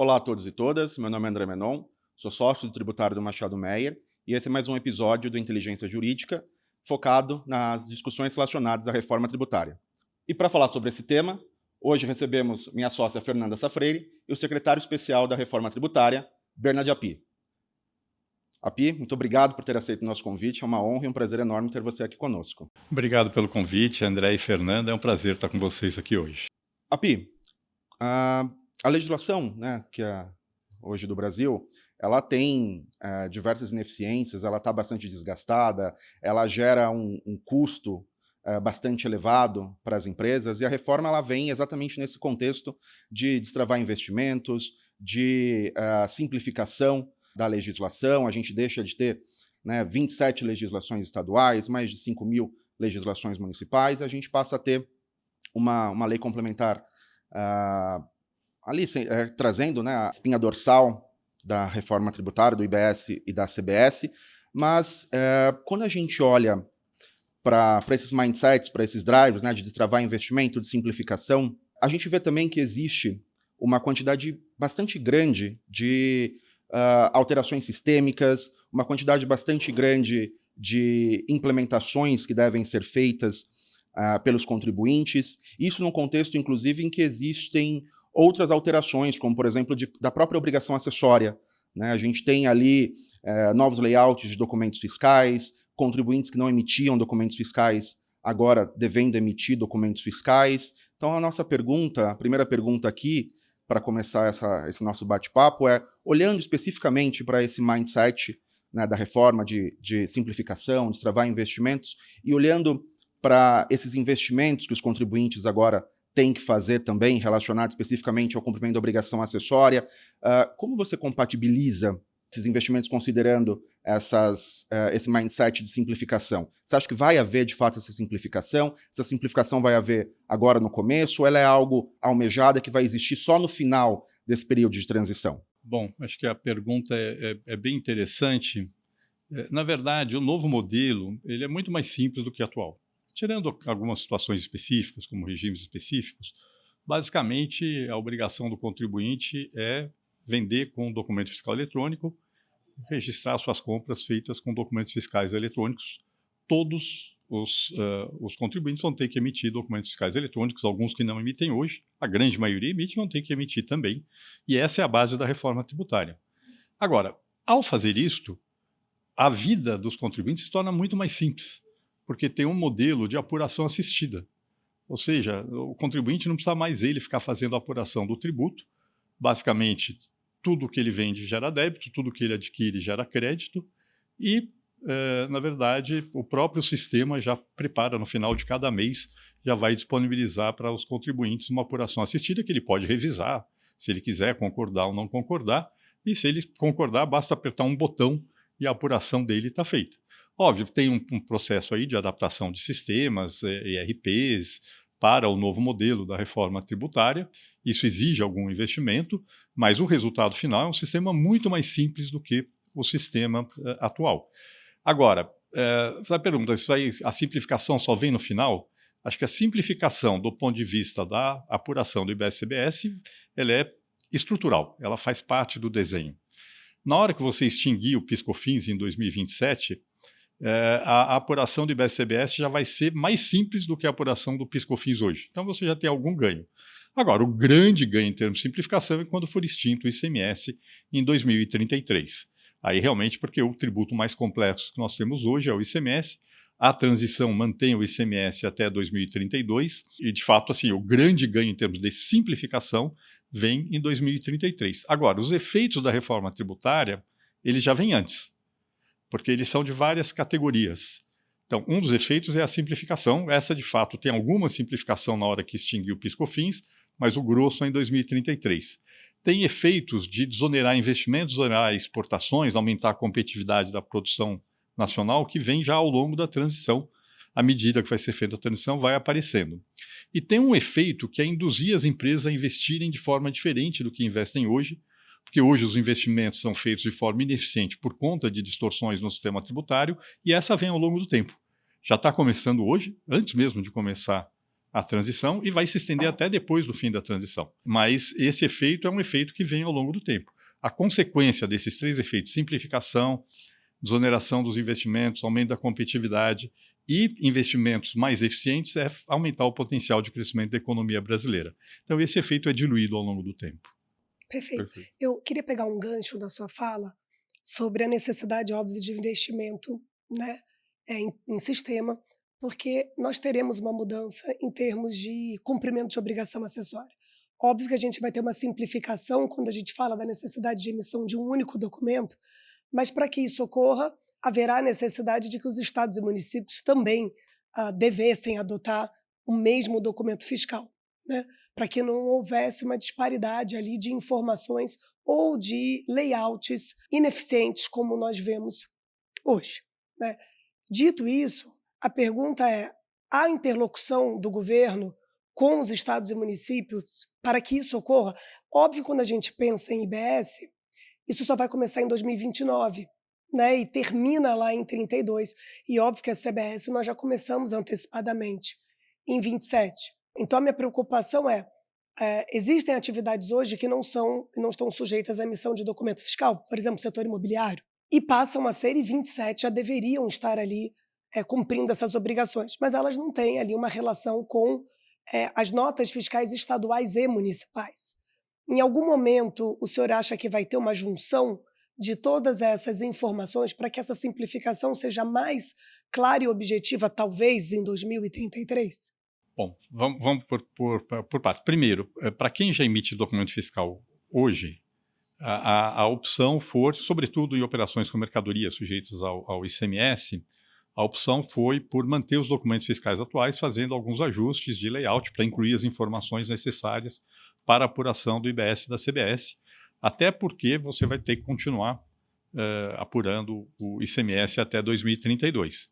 Olá a todos e todas, meu nome é André Menon, sou sócio do tributário do Machado Meyer e esse é mais um episódio do Inteligência Jurídica focado nas discussões relacionadas à reforma tributária. E para falar sobre esse tema, hoje recebemos minha sócia Fernanda Safreire e o secretário especial da reforma tributária, Bernard Api. Api, muito obrigado por ter aceito o nosso convite, é uma honra e um prazer enorme ter você aqui conosco. Obrigado pelo convite, André e Fernanda, é um prazer estar com vocês aqui hoje. Api, a, a legislação, hoje do Brasil, ela tem diversas ineficiências, ela está bastante desgastada, ela gera um custo bastante elevado para as empresas, e a reforma ela vem exatamente nesse contexto de destravar investimentos, de simplificação da legislação. A gente deixa de ter 27 legislações estaduais, mais de 5.000 legislações municipais, a gente passa a ter uma lei complementar trazendo a espinha dorsal da reforma tributária, do IBS e da CBS, mas quando a gente olha para esses mindsets, para esses drivers de destravar investimento, de simplificação, a gente vê também que existe uma quantidade bastante grande de alterações sistêmicas, uma quantidade bastante grande de implementações que devem ser feitas pelos contribuintes, isso num contexto, inclusive, em que existem outras alterações, como, por exemplo, da própria obrigação acessória. A gente tem ali novos layouts de documentos fiscais, contribuintes que não emitiam documentos fiscais, agora devendo emitir documentos fiscais. Então, a primeira pergunta aqui, para começar esse nosso bate-papo, é, olhando especificamente para esse mindset da reforma de simplificação, de travar investimentos, e olhando para esses investimentos que os contribuintes agora têm que fazer também, relacionados especificamente ao cumprimento da obrigação acessória, como você compatibiliza esses investimentos considerando esse mindset de simplificação? Você acha que vai haver, de fato, essa simplificação? Essa simplificação vai haver agora no começo, ou ela é algo almejada que vai existir só no final desse período de transição? Bom, acho que a pergunta é bem interessante. Na verdade, o novo modelo ele é muito mais simples do que o atual. Tirando algumas situações específicas, como regimes específicos, basicamente a obrigação do contribuinte é vender com documento fiscal eletrônico, registrar suas compras feitas com documentos fiscais eletrônicos. Todos os contribuintes vão ter que emitir documentos fiscais eletrônicos, alguns que não emitem hoje, a grande maioria emite, vão ter que emitir também. E essa é a base da reforma tributária. Agora, ao fazer isto, a vida dos contribuintes se torna muito mais simples, porque tem um modelo de apuração assistida. Ou seja, o contribuinte não precisa mais ele ficar fazendo a apuração do tributo. Basicamente, tudo que ele vende gera débito, tudo que ele adquire gera crédito e, na verdade, o próprio sistema já prepara no final de cada mês, já vai disponibilizar para os contribuintes uma apuração assistida que ele pode revisar, se ele quiser concordar ou não concordar, e se ele concordar, basta apertar um botão e a apuração dele está feita. Óbvio, tem um processo aí de adaptação de sistemas, ERPs, para o novo modelo da reforma tributária. Isso exige algum investimento, mas o resultado final é um sistema muito mais simples do que o sistema atual. Agora, a pergunta, a simplificação só vem no final? Acho que a simplificação, do ponto de vista da apuração do IBS-CBS, ela é estrutural, ela faz parte do desenho. Na hora que você extinguir o PIS/COFINS em 2027, a apuração do IBS-CBS já vai ser mais simples do que a apuração do PIS/COFINS hoje. Então você já tem algum ganho. Agora, o grande ganho em termos de simplificação é quando for extinto o ICMS em 2033. Aí realmente, porque o tributo mais complexo que nós temos hoje é o ICMS, a transição mantém o ICMS até 2032 e, de fato, assim, o grande ganho em termos de simplificação vem em 2033. Agora, os efeitos da reforma tributária, eles já vêm antes, porque eles são de várias categorias. Então, um dos efeitos é a simplificação. Essa, de fato, tem alguma simplificação na hora que extinguir o PIS/COFINS, mas o grosso é em 2033. Tem efeitos de desonerar investimentos, desonerar exportações, aumentar a competitividade da produção nacional, que vem já ao longo da transição. À medida que vai ser feita a transição, vai aparecendo. E tem um efeito que é induzir as empresas a investirem de forma diferente do que investem hoje, porque hoje os investimentos são feitos de forma ineficiente por conta de distorções no sistema tributário, e essa vem ao longo do tempo. Já está começando hoje, antes mesmo de começar a transição e vai se estender até depois do fim da transição. Mas esse efeito é um efeito que vem ao longo do tempo. A consequência desses 3 efeitos, simplificação, desoneração dos investimentos, aumento da competitividade e investimentos mais eficientes, é aumentar o potencial de crescimento da economia brasileira. Então, esse efeito é diluído ao longo do tempo. Perfeito. Perfeito. Eu queria pegar um gancho da sua fala sobre a necessidade óbvia de investimento, né, em sistema, porque nós teremos uma mudança em termos de cumprimento de obrigação acessória. Óbvio que a gente vai ter uma simplificação quando a gente fala da necessidade de emissão de um único documento, mas para que isso ocorra, haverá necessidade de que os estados e municípios também devessem adotar o mesmo documento fiscal, né? Para que não houvesse uma disparidade ali de informações ou de layouts ineficientes, como nós vemos hoje, né? Dito isso, a pergunta é: a interlocução do governo com os estados e municípios para que isso ocorra? Óbvio, quando a gente pensa em IBS, isso só vai começar em 2029, né, e termina lá em 32. E óbvio que a CBS nós já começamos antecipadamente em 27. Então a minha preocupação é, existem atividades hoje que não estão sujeitas à emissão de documento fiscal, por exemplo, o setor imobiliário, e passam a ser, e 27 já deveriam estar ali cumprindo essas obrigações, mas elas não têm ali uma relação com as notas fiscais estaduais e municipais. Em algum momento, o senhor acha que vai ter uma junção de todas essas informações para que essa simplificação seja mais clara e objetiva, talvez em 2033? Bom, vamos por partes. Primeiro, para quem já emite documento fiscal hoje, a opção for, sobretudo em operações com mercadorias sujeitas ao ICMS, a opção foi por manter os documentos fiscais atuais, fazendo alguns ajustes de layout para incluir as informações necessárias para a apuração do IBS e da CBS, até porque você vai ter que continuar apurando o ICMS até 2032.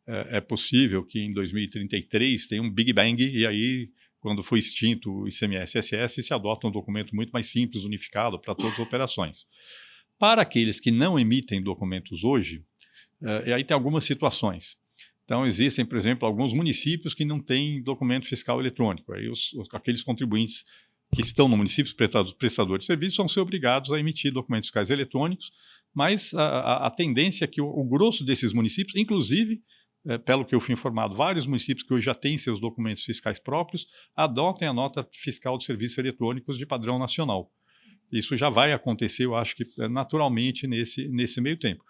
É possível que em 2033 tenha um Big Bang e aí, quando for extinto o ICMS-SS, se adota um documento muito mais simples, unificado para todas as operações. Para aqueles que não emitem documentos hoje, e aí tem algumas situações. Então, existem, por exemplo, alguns municípios que não têm documento fiscal eletrônico. Aí aqueles contribuintes que estão no município, prestadores de serviços, vão ser obrigados a emitir documentos fiscais eletrônicos, mas a tendência é que o grosso desses municípios, inclusive, pelo que eu fui informado, vários municípios que hoje já têm seus documentos fiscais próprios, adotem a nota fiscal de serviços eletrônicos de padrão nacional. Isso já vai acontecer, eu acho que naturalmente nesse meio tempo.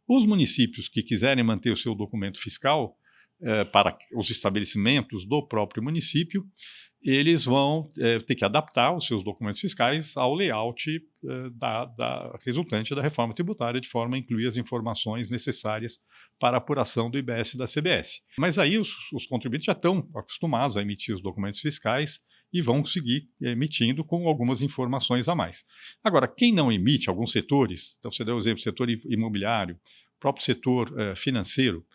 Os municípios que quiserem manter o seu documento fiscal para os estabelecimentos do próprio município, eles vão ter que adaptar os seus documentos fiscais ao layout resultante da reforma tributária, de forma a incluir as informações necessárias para a apuração do IBS e da CBS. Mas aí os contribuintes já estão acostumados a emitir os documentos fiscais e vão seguir emitindo com algumas informações a mais. Agora, quem não emite, alguns setores, então você deu o exemplo do setor imobiliário, próprio setor financeiro,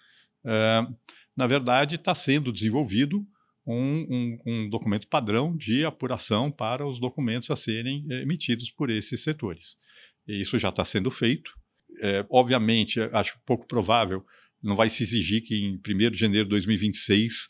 na verdade está sendo desenvolvido um documento padrão de apuração para os documentos a serem emitidos por esses setores. E isso já está sendo feito. Obviamente, acho pouco provável, não vai se exigir que em 1º de janeiro de 2026,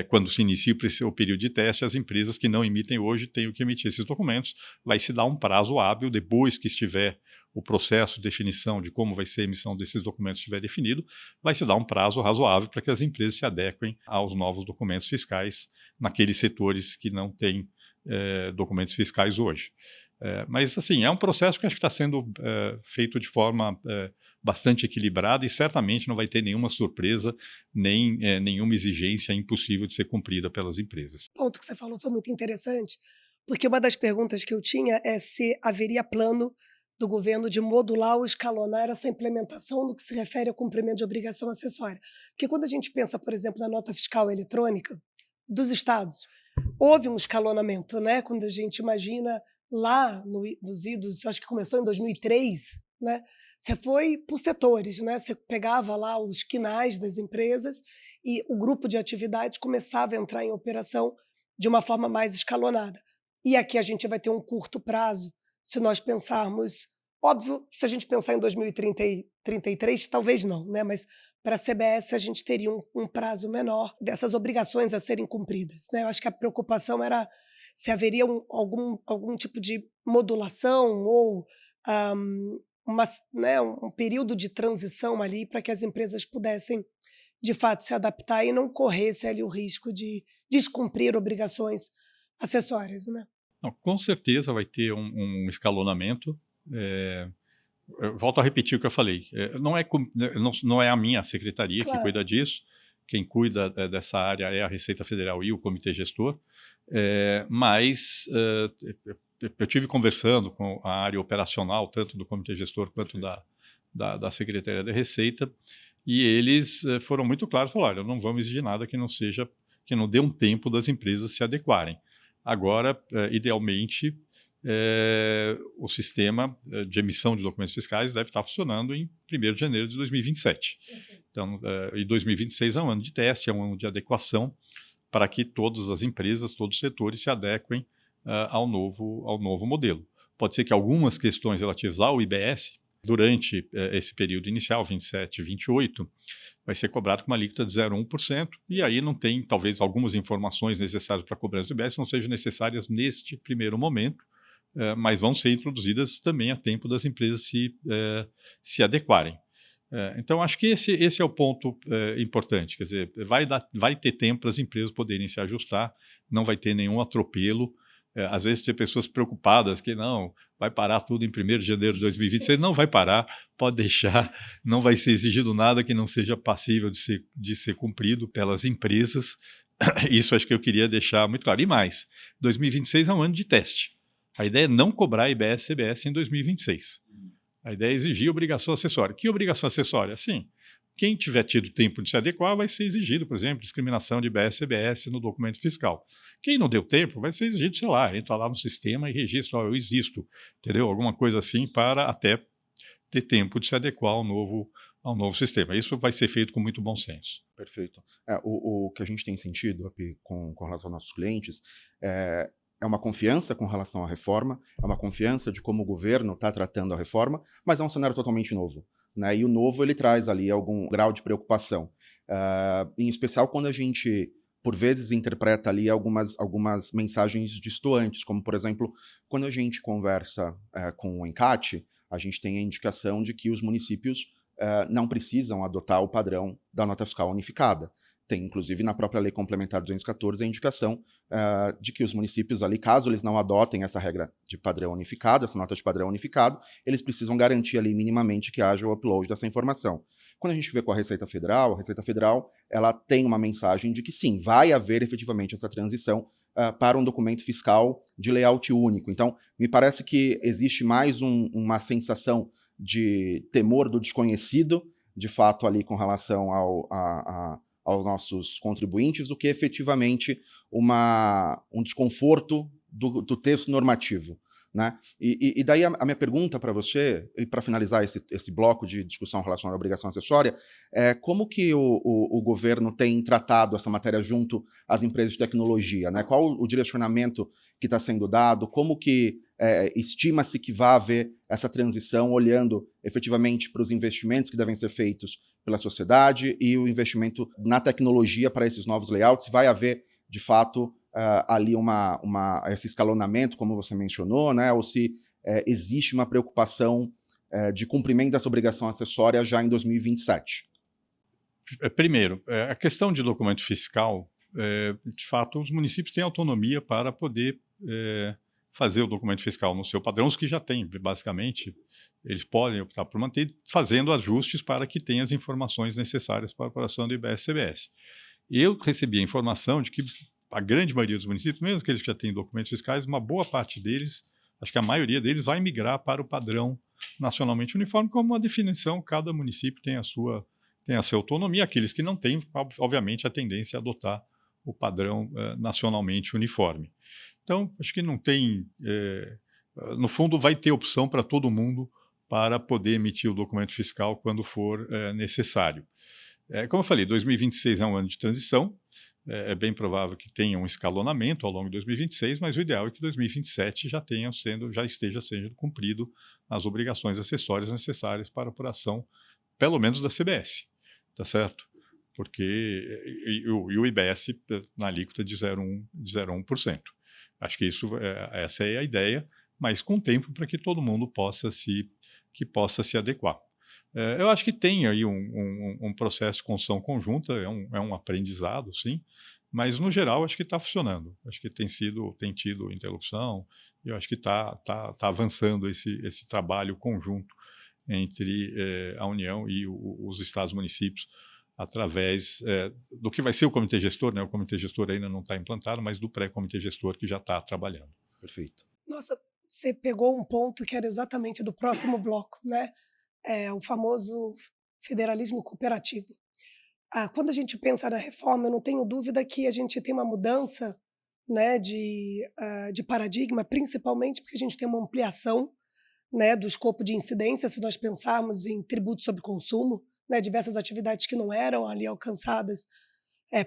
quando se inicie o período de teste, as empresas que não emitem hoje tenham que emitir esses documentos. Vai se dar um prazo hábil depois que estiver o processo de definição de como vai ser a emissão desses documentos estiver definido, vai se dar um prazo razoável para que as empresas se adequem aos novos documentos fiscais naqueles setores que não têm documentos fiscais hoje. Mas, assim, é um processo que acho que está sendo feito de forma bastante equilibrada e certamente não vai ter nenhuma surpresa, nem nenhuma exigência impossível de ser cumprida pelas empresas. O ponto que você falou foi muito interessante, porque uma das perguntas que eu tinha é se haveria plano do governo de modular ou escalonar essa implementação no que se refere ao cumprimento de obrigação acessória. Porque quando a gente pensa, por exemplo, na nota fiscal eletrônica dos estados, houve um escalonamento, né? Quando a gente imagina lá nos idos, acho que começou em 2003, né? Você foi por setores, né? Você pegava lá os quinais das empresas e o grupo de atividades começava a entrar em operação de uma forma mais escalonada. E aqui a gente vai ter um curto prazo, se nós pensarmos Óbvio, se a gente pensar em 2033, talvez não, né, mas para a CBS a gente teria um prazo menor dessas obrigações a serem cumpridas, né. Eu acho que a preocupação era se haveria algum tipo de modulação ou, hã, um período de transição ali para que as empresas pudessem, de fato, se adaptar e não corresse ali o risco de descumprir obrigações acessórias, né. Não, com certeza vai ter um escalonamento. eh, eu volto a repetir o que eu falei. Não é a minha secretaria que Claro. cuida disso. Quem cuida dessa área é a Receita Federal e o Comitê Gestor. Mas eu tive conversando com a área operacional, tanto do Comitê Gestor quanto da Secretaria da Receita, e eles foram muito claros, falaram: olha, não vamos exigir nada que não dê um tempo das empresas se adequarem. Agora, idealmente, o sistema de emissão de documentos fiscais deve estar funcionando em 1º de janeiro de 2027. Então, e 2026 é um ano de teste, é um ano de adequação para que todas as empresas, todos os setores se adequem ao novo modelo. Pode ser que algumas questões relativas ao IBS, durante esse período inicial, 27 e 28, vai ser cobrado com uma alíquota de 0,1%, e aí não tem, talvez, algumas informações necessárias para a cobrança do IBS não sejam necessárias neste primeiro momento, mas vão ser introduzidas também a tempo das empresas se adequarem. Então, acho que esse é o ponto importante, quer dizer, vai ter tempo para as empresas poderem se ajustar, não vai ter nenhum atropelo. Às vezes tem pessoas preocupadas que não, vai parar tudo em 1º de janeiro de 2026, não vai parar, pode deixar, não vai ser exigido nada que não seja passível de ser cumprido pelas empresas. Isso acho que eu queria deixar muito claro. E mais, 2026 é um ano de teste. A ideia é não cobrar IBS e CBS em 2026. A ideia é exigir obrigação acessória. Que obrigação acessória? Sim, quem tiver tido tempo de se adequar vai ser exigido, por exemplo, discriminação de IBS e CBS no documento fiscal. Quem não deu tempo vai ser exigido, sei lá, entra lá no sistema e registra, eu existo, entendeu? Alguma coisa assim para até ter tempo de se adequar ao novo sistema. Isso vai ser feito com muito bom senso. Perfeito. O que a gente tem sentido aqui com relação aos nossos clientes é uma confiança com relação à reforma, é uma confiança de como o governo está tratando a reforma, mas é um cenário totalmente novo, né? E o novo ele traz ali algum grau de preocupação, em especial quando a gente, por vezes, interpreta ali algumas mensagens distoantes, como, por exemplo, quando a gente conversa com o ENCAT, a gente tem a indicação de que os municípios não precisam adotar o padrão da nota fiscal unificada. Tem, inclusive, na própria Lei Complementar 214, a indicação de que os municípios ali, caso eles não adotem essa regra de padrão unificado, essa nota de padrão unificado, eles precisam garantir ali minimamente que haja o upload dessa informação. Quando a gente vê com a Receita Federal ela tem uma mensagem de que sim, vai haver efetivamente essa transição para um documento fiscal de layout único. Então, me parece que existe mais uma sensação de temor do desconhecido, de fato, ali com relação aos nossos contribuintes, do que efetivamente um desconforto do texto normativo, né? E daí a minha pergunta para você, e para finalizar esse bloco de discussão relacionada à obrigação acessória, é como que o governo tem tratado essa matéria junto às empresas de tecnologia, né? Qual o direcionamento que está sendo dado, como que estima-se que vai haver essa transição, olhando efetivamente para os investimentos que devem ser feitos pela sociedade e o investimento na tecnologia para esses novos layouts? Vai haver, de fato, ali esse escalonamento, como você mencionou, né? Ou se existe uma preocupação de cumprimento dessa obrigação acessória já em 2027? Primeiro, a questão de documento fiscal, de fato, os municípios têm autonomia para poder fazer o documento fiscal no seu padrão, os que já têm, basicamente, eles podem optar por manter, fazendo ajustes para que tenha as informações necessárias para a apuração do IBS e CBS. Eu recebi a informação de que a grande maioria dos municípios, mesmo aqueles que já têm documentos fiscais, uma boa parte deles, acho que a maioria deles, vai migrar para o padrão nacionalmente uniforme, como uma definição, cada município tem a sua autonomia. Aqueles que não têm, obviamente, a tendência a adotar o padrão nacionalmente uniforme. Então, acho que não tem... no fundo, vai ter opção para todo mundo para poder emitir o documento fiscal quando for necessário. Como eu falei, 2026 é um ano de transição. É bem provável que tenha um escalonamento ao longo de 2026, mas o ideal é que 2027 já esteja sendo cumprido as obrigações acessórias necessárias para a apuração, pelo menos da CBS, tá certo? Porque o IBS na alíquota de 0,1%. Acho que essa é a ideia, mas com tempo para que todo mundo possa se adequar. Eu acho que tem aí um processo de construção conjunta, é um aprendizado, sim, mas no geral acho que está funcionando. Acho que tem tido interlocução, e eu acho que está avançando esse trabalho conjunto entre a União e os estados e municípios, através do que vai ser o comitê gestor, né? O comitê gestor ainda não está implantado, mas do pré-comitê gestor que já está trabalhando. Perfeito. Nossa, você pegou um ponto que era exatamente do próximo bloco, né? O famoso federalismo cooperativo. Quando a gente pensa na reforma, eu não tenho dúvida que a gente tem uma mudança, né, de paradigma, principalmente porque a gente tem uma ampliação, né, do escopo de incidência, se nós pensarmos em tributos sobre consumo, né, diversas atividades que não eram ali alcançadas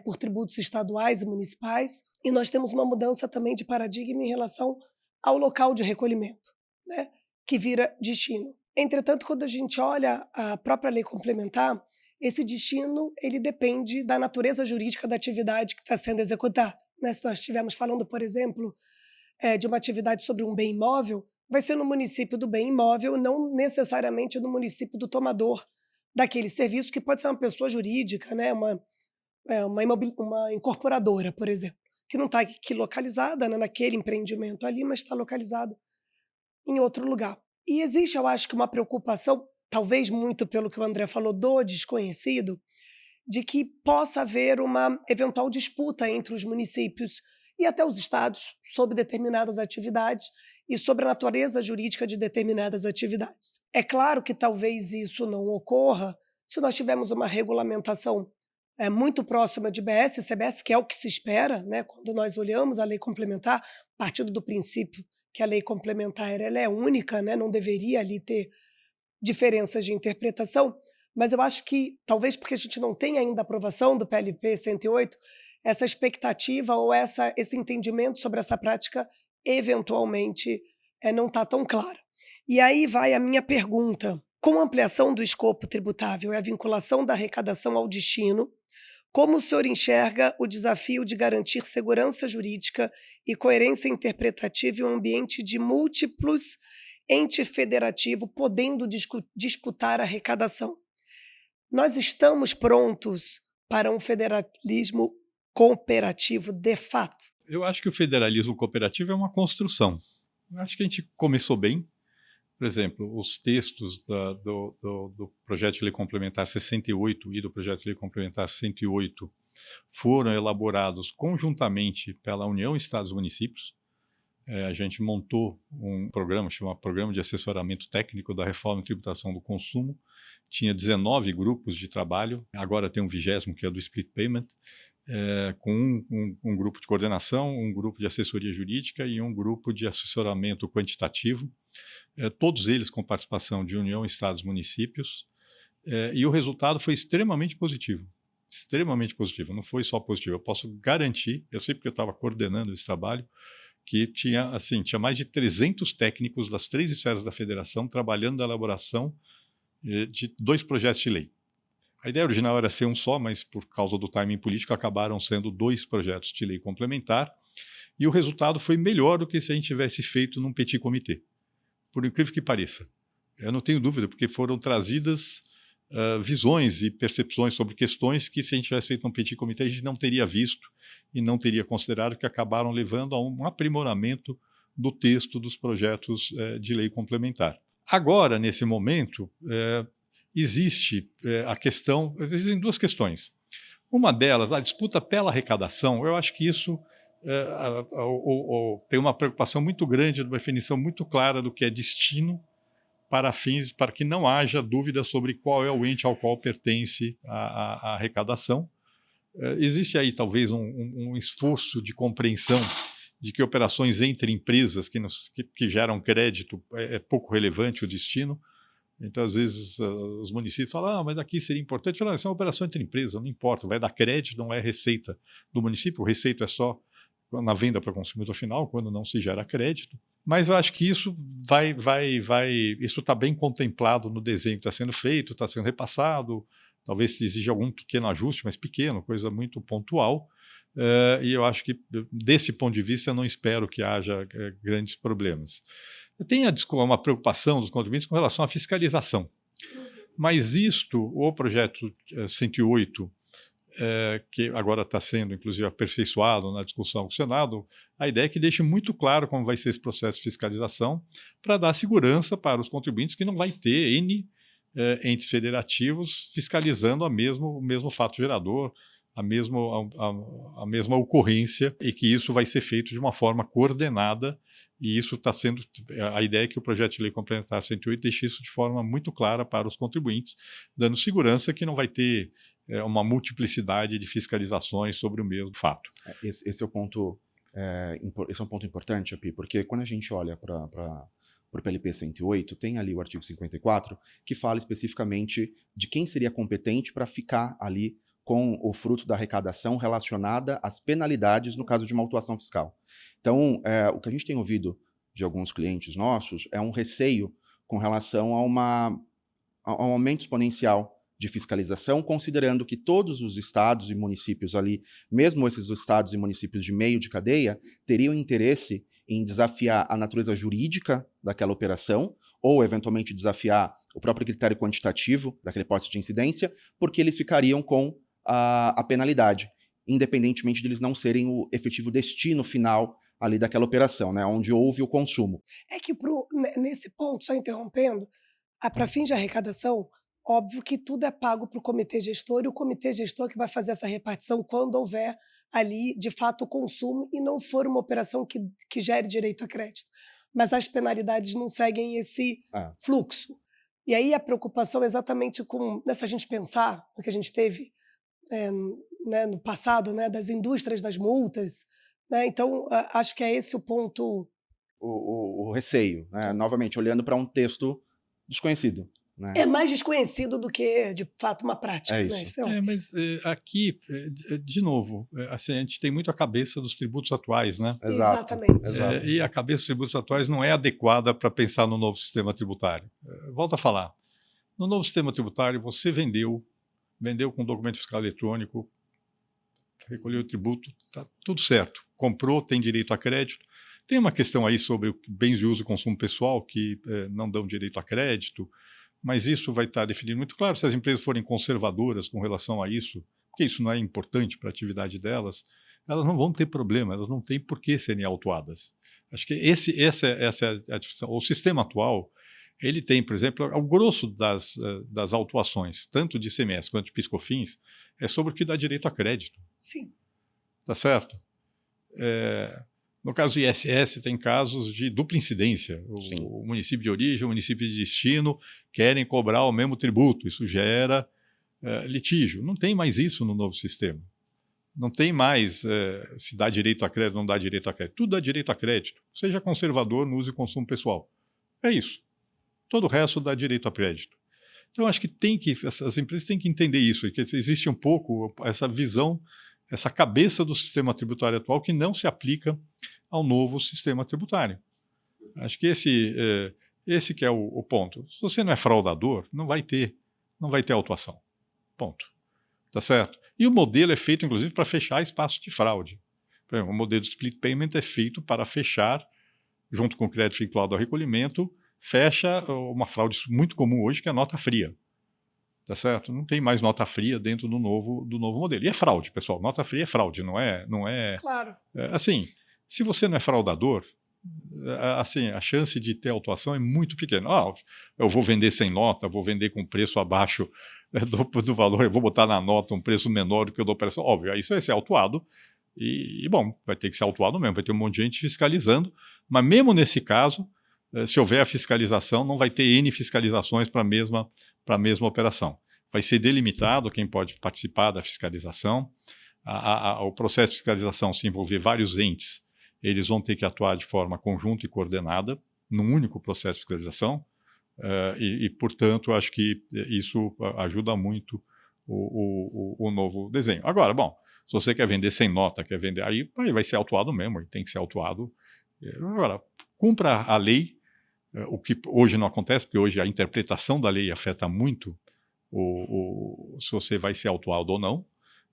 por tributos estaduais e municipais, e nós temos uma mudança também de paradigma em relação ao local de recolhimento, né, que vira destino. Entretanto, quando a gente olha a própria lei complementar, esse destino ele depende da natureza jurídica da atividade que está sendo executada, né? Se nós estivermos falando, por exemplo, de uma atividade sobre um bem imóvel, vai ser no município do bem imóvel, não necessariamente no município do tomador daquele serviço, que pode ser uma pessoa jurídica, né? Uma incorporadora, por exemplo, que não está aqui localizada, né, naquele empreendimento ali, mas está localizada em outro lugar. E existe, eu acho que uma preocupação, talvez muito pelo que o André falou, do desconhecido, de que possa haver uma eventual disputa entre os municípios e até os estados sobre determinadas atividades e sobre a natureza jurídica de determinadas atividades. É claro que talvez isso não ocorra se nós tivermos uma regulamentação muito próxima de IBS e CBS, que é o que se espera, né, quando nós olhamos a lei complementar, partindo do princípio que a lei complementar ela é única, né, não deveria ali ter diferenças de interpretação, mas eu acho que, talvez porque a gente não tem ainda a aprovação do PLP 108, essa expectativa ou esse entendimento sobre essa prática, eventualmente, não está tão clara. E aí vai a minha pergunta: com a ampliação do escopo tributável e a vinculação da arrecadação ao destino, como o senhor enxerga o desafio de garantir segurança jurídica e coerência interpretativa em um ambiente de múltiplos entes federativos podendo disputar a arrecadação? Nós estamos prontos para um federalismo cooperativo de fato? Eu acho que o federalismo cooperativo é uma construção. Eu acho que a gente começou bem. Por exemplo, os textos do projeto de lei complementar 68 e do projeto de lei complementar 108 foram elaborados conjuntamente pela União, Estados e Municípios. A gente montou um programa, chamado Programa de Assessoramento Técnico da Reforma e Tributação do Consumo. Tinha 19 grupos de trabalho, agora tem um 20º, que é do Split Payment, com um grupo de coordenação, um grupo de assessoria jurídica e um grupo de assessoramento quantitativo, todos eles com participação de União, Estados e Municípios, e o resultado foi extremamente positivo. Extremamente positivo, não foi só positivo. Eu posso garantir, eu sei porque eu estava coordenando esse trabalho, que tinha mais de 300 técnicos das 3 esferas da federação trabalhando na elaboração de 2 projetos de lei. A ideia original era ser um só, mas por causa do timing político acabaram sendo 2 projetos de lei complementar, e o resultado foi melhor do que se a gente tivesse feito num petit comité, por incrível que pareça. Eu não tenho dúvida, porque foram trazidas visões e percepções sobre questões que, se a gente tivesse feito um petit comité, a gente não teria visto e não teria considerado, que acabaram levando a um aprimoramento do texto dos projetos de lei complementar. Agora, nesse momento, existem 2 questões. Uma delas, a disputa pela arrecadação. Eu acho que isso tem uma preocupação muito grande, uma definição muito clara do que é destino, para que não haja dúvida sobre qual é o ente ao qual pertence a arrecadação. Existe aí talvez um esforço de compreensão de que operações entre empresas que geram crédito é pouco relevante o destino, Então, às vezes, os municípios falam, mas aqui seria importante. Falam, isso é uma operação entre empresas, não importa, vai dar crédito, não é receita do município, o receita é só na venda para o consumidor final, quando não se gera crédito. Mas eu acho que isso isso está bem contemplado no desenho que está sendo feito, está sendo repassado, talvez exija algum pequeno ajuste, mas pequeno, coisa muito pontual. E eu acho que, desse ponto de vista, eu não espero que haja grandes problemas. Tem uma preocupação dos contribuintes com relação à fiscalização. Mas o projeto 108, que agora está sendo, inclusive, aperfeiçoado na discussão com o Senado, a ideia é que deixe muito claro como vai ser esse processo de fiscalização para dar segurança para os contribuintes que não vai ter N entes federativos fiscalizando o mesmo fato gerador, a mesma ocorrência, e que isso vai ser feito de uma forma coordenada. E isso está sendo, a ideia é que o projeto de lei complementar 108 deixe isso de forma muito clara para os contribuintes, dando segurança que não vai ter uma multiplicidade de fiscalizações sobre o mesmo fato. Esse é um ponto importante, Api, porque quando a gente olha para o PLP 108, tem ali o artigo 54, que fala especificamente de quem seria competente para ficar ali com o fruto da arrecadação relacionada às penalidades no caso de uma autuação fiscal. Então, o que a gente tem ouvido de alguns clientes nossos é um receio com relação a um aumento exponencial de fiscalização, considerando que todos os estados e municípios ali, mesmo esses estados e municípios de meio de cadeia, teriam interesse em desafiar a natureza jurídica daquela operação, ou eventualmente desafiar o próprio critério quantitativo daquele poste de incidência, porque eles ficariam com a penalidade, independentemente de eles não serem o efetivo destino final ali daquela operação, né, onde houve o consumo. É que nesse ponto, só interrompendo, para fins de arrecadação, óbvio que tudo é pago para o comitê gestor, e o comitê gestor que vai fazer essa repartição quando houver ali, de fato, o consumo e não for uma operação que gere direito a crédito. Mas as penalidades não seguem esse fluxo. E aí a preocupação é exatamente se a gente pensar no que a gente teve né, no passado, né, das indústrias das multas, né? Então, acho que é esse o ponto. O receio, né? Novamente, olhando para um texto desconhecido. Né? É mais desconhecido do que, de fato, uma prática. É isso. Né? Mas aqui, de novo, assim, a gente tem muito a cabeça dos tributos atuais, né? Exatamente. E a cabeça dos tributos atuais não é adequada para pensar no novo sistema tributário. Volto a falar. No novo sistema tributário, você vendeu com documento fiscal eletrônico, recolheu o tributo, está tudo certo. Comprou, tem direito a crédito. Tem uma questão aí sobre bens de uso e consumo pessoal que não dão direito a crédito, mas isso vai estar definido muito claro. Se as empresas forem conservadoras com relação a isso, porque isso não é importante para a atividade delas, elas não vão ter problema, elas não têm por que serem autuadas. Acho que essa é a discussão. O sistema atual, ele tem, por exemplo, o grosso das autuações, tanto de ICMS quanto de PIS/COFINS, é sobre o que dá direito a crédito. Sim. Tá certo? No caso do ISS, tem casos de dupla incidência. O município de origem e o município de destino querem cobrar o mesmo tributo. Isso gera litígio. Não tem mais isso no novo sistema. Não tem mais se dá direito a crédito ou não dá direito a crédito. Tudo dá direito a crédito. Seja conservador no uso e consumo pessoal. É isso. Todo o resto dá direito a crédito. Então, acho que as empresas têm que entender isso, que existe um pouco essa visão, essa cabeça do sistema tributário atual que não se aplica ao novo sistema tributário. Acho que esse que é o ponto. Se você não é fraudador, não vai ter autuação. Ponto. Tá certo? E o modelo é feito, inclusive, para fechar espaço de fraude. Por exemplo, o modelo de split payment é feito para fechar, junto com o crédito vinculado ao recolhimento, fecha uma fraude muito comum hoje, que é a nota fria. Tá certo? Não tem mais nota fria dentro do novo modelo. E é fraude, pessoal. Nota fria é fraude, não é... Claro. Assim, se você não é fraudador, assim, a chance de ter autuação é muito pequena. Eu vou vender sem nota, vou vender com preço abaixo do valor, eu vou botar na nota um preço menor do que eu dou operação. Óbvio, isso vai ser autuado e, bom, vai ter que ser autuado mesmo, vai ter um monte de gente fiscalizando, mas mesmo nesse caso, se houver a fiscalização, não vai ter N fiscalizações para a mesma operação. Vai ser delimitado quem pode participar da fiscalização. O processo de fiscalização, se envolver vários entes, eles vão ter que atuar de forma conjunta e coordenada num único processo de fiscalização. Portanto, acho que isso ajuda muito o novo desenho. Agora, bom, se você quer vender sem nota, quer vender, aí vai ser autuado mesmo, tem que ser autuado. Agora, cumpra a lei, o que hoje não acontece, porque hoje a interpretação da lei afeta muito se você vai ser autuado ou não.